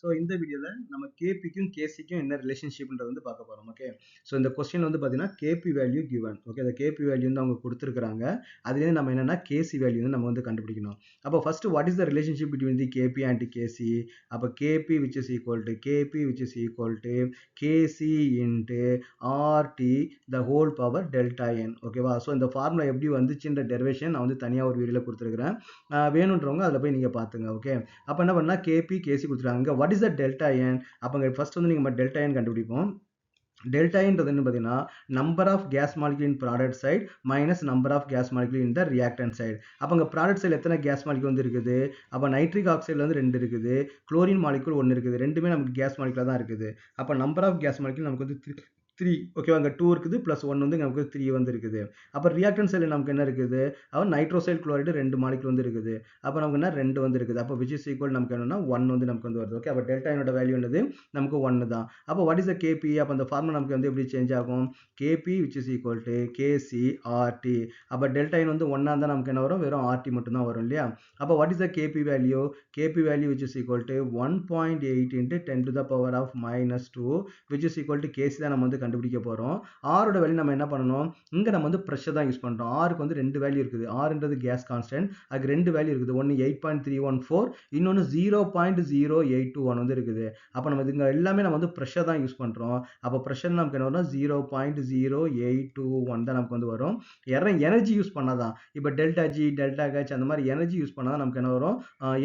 So இந்த வீடியோவில் நம்ம கேபிக்கும் கேசிக்கும் என்ன ரிலேஷன்ஷிப்ன்றது வந்து பார்க்க போகிறோம். ஓகே, ஸோ இந்த கொஸ்டின் வந்து பார்த்தீங்கன்னா கேபி வேல்யூ கிவன். ஓகே, அந்த கேபி வேல்யூ வந்து அவங்க கொடுத்துருக்காங்க. அதுலேருந்து நம்ம என்னென்னா கேசி வேல்யூ வந்து நம்ம வந்து கண்டுபிடிக்கணும். அப்போ first what is the relationship between the KP and KC? அப்போ KP which is equal to KC into RT the whole power delta n. ஓகேவா? ஸோ இந்த ஃபார்முலா எப்படி வந்துச்சுன்ற டெரிவேஷன் நான் வந்து தனியாக ஒரு வீடியோவில் கொடுத்துருக்கிறேன். வேணுன்றவங்க அதில் போய் நீங்கள் பார்த்துங்க. ஓகே, அப்போ என்ன பண்ணால் கேபி கேசி கொடுத்துருக்காங்க. வாட் இஸ் த டெல்டா என்? அப்போ ஃபர்ஸ்ட் வந்து நீங்கள் டெல்டா என் கண்டுபிடிப்போம். டெல்டா என்றது என்ன பார்த்தீங்கன்னா number of gas molecule in product side minus number of gas molecule in the reactant side. அப்போ அங்கே ப்ராடக்ட் சைடில் எத்தனை கேஸ் மாலிக்யூல் வந்து இருக்குது? அப்போ நைட்ரிக் ஆக்சைடில் வந்து 2 இருக்குது, குளோரின் மாலிக்யூல் 1 இருக்குது. ரெண்டுமே நமக்கு கேஸ் மாலிக்யூலாக தான் இருக்குது. அப்போ நம்பர் ஆஃப் கேஸ் மாலிக்யூல் நமக்கு வந்து 3. ஓகேவா? அங்கே 2 இருக்குது ப்ளஸ் 1 வந்து நமக்கு 3 வந்து இருக்குது. அப்போ ரியாக்டன் சைடில் நமக்கு என்ன இருக்குது? அப்போ நைட்ரோசைல் குளோரைடு 2 மாலிக்யூல் வந்து இருக்குது. அப்போ நமக்கு என்ன 2 வந்து இருக்குது. அப்போ விச் இஸ் ஈக்குவல் நமக்கு என்னன்னா 1 வந்து நமக்கு வந்து வருது. ஓகே, அப்போ டெல்டா என்னோட வேல்யூ என்னது? நமக்கு 1 தான். அப்போ வாட் இஸ் த கேபி? அப்போ அந்த ஃபார்முலா நமக்கு வந்து எப்படி சேஞ்ச் ஆகும்? KP which is equal to KC RT. அப்போ டெல்டா என் வந்து 1 இருந்தால் நமக்கு என்ன வரும்? வெறும் ஆர்டி மட்டும் தான் வரும் இல்லையா? அப்போ what is the KP value? KP value which is equal to 1.8 into 10 to the power of minus 2 which is equal to KC தான் நம்ம வந்து கண்டுபிடிக்க போகிறோம். ஆரோட வேல்யூ நம்ம என்ன பண்ணணும்? இங்கே நம்ம வந்து ப்ரெஷர் தான் யூஸ் பண்ணுறோம். ஆருக்கு வந்து 2 வேல்யூ இருக்குது. ஆர்ன்றது கேஸ் கான்ஸ்டன்ட், அதுக்கு 2 வேல்யூ இருக்குது. ஒன்று 8.314, இன்னொன்று 0.0821 வந்து இருக்குது. அப்போ நம்ம இங்கே எல்லாமே நம்ம வந்து ப்ரெஷர் தான் யூஸ் பண்ணுறோம். அப்போ ப்ரெஷர் நமக்கு என்ன வரும்னா 0.0821 தான் நமக்கு வந்து வரும். எனர்ஜி யூஸ் பண்ணாதான், இப்போ டெல்டா ஜி டெல்டா ஹெச் அந்த மாதிரி எனர்ஜி யூஸ் பண்ணாதான் நமக்கு என்ன வரும்?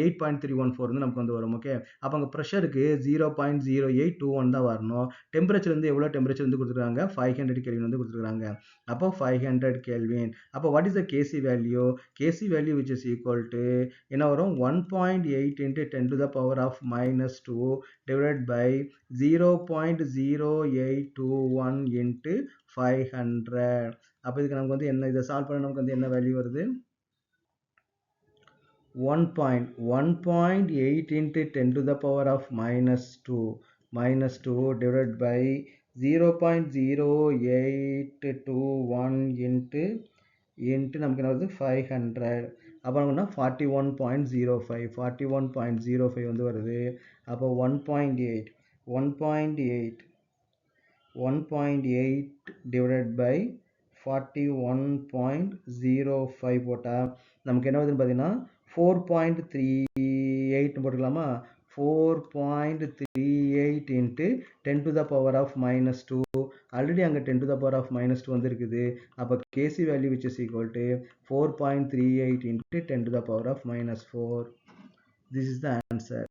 8.314 வந்து நமக்கு வந்து வரும். ஓகே, அப்போ அங்கே ப்ரெஷருக்கு 0.0821 தான் வரணும். டெம்பரேச்சர் வந்து எவ்வளோ டெம்பரேச்சர் வந்து கொடுத்துருக்காங்க? 500 கெல்வின் வந்து கொடுத்துருக்காங்க. அப்போ 500 கெல்வின். அப்போ what is the KC value? KC value which is equal to என்ன வரும்? 1.8 into 10 to the power of minus 2 divided by 0.0821 into 500. அப்போ இதுக்கு நமக்கு வந்து என்ன, இதை சால்வ் பண்ண நமக்கு வந்து என்ன வேல்யூ வருது? 1.8 into 10 to the power of minus 2 divided by 0.0821 into நமக்கு என்ன வருது? 500. அப்போ நமக்கு 41.05 வந்து வருது. அப்போ 1.8 divided by 41.05 போட்டால் நமக்கு என்ன வருதுன்னு பார்த்தீங்கன்னா 4.38 போட்டுக்கலாமா? 4.38 into 10 to the power of minus 2. Already அங்கே 10 to the power of minus 2 வந்து இருக்குது. அப்போ கேசி value which is equal to 4.38 into 10 to the power of minus 4. This is the answer.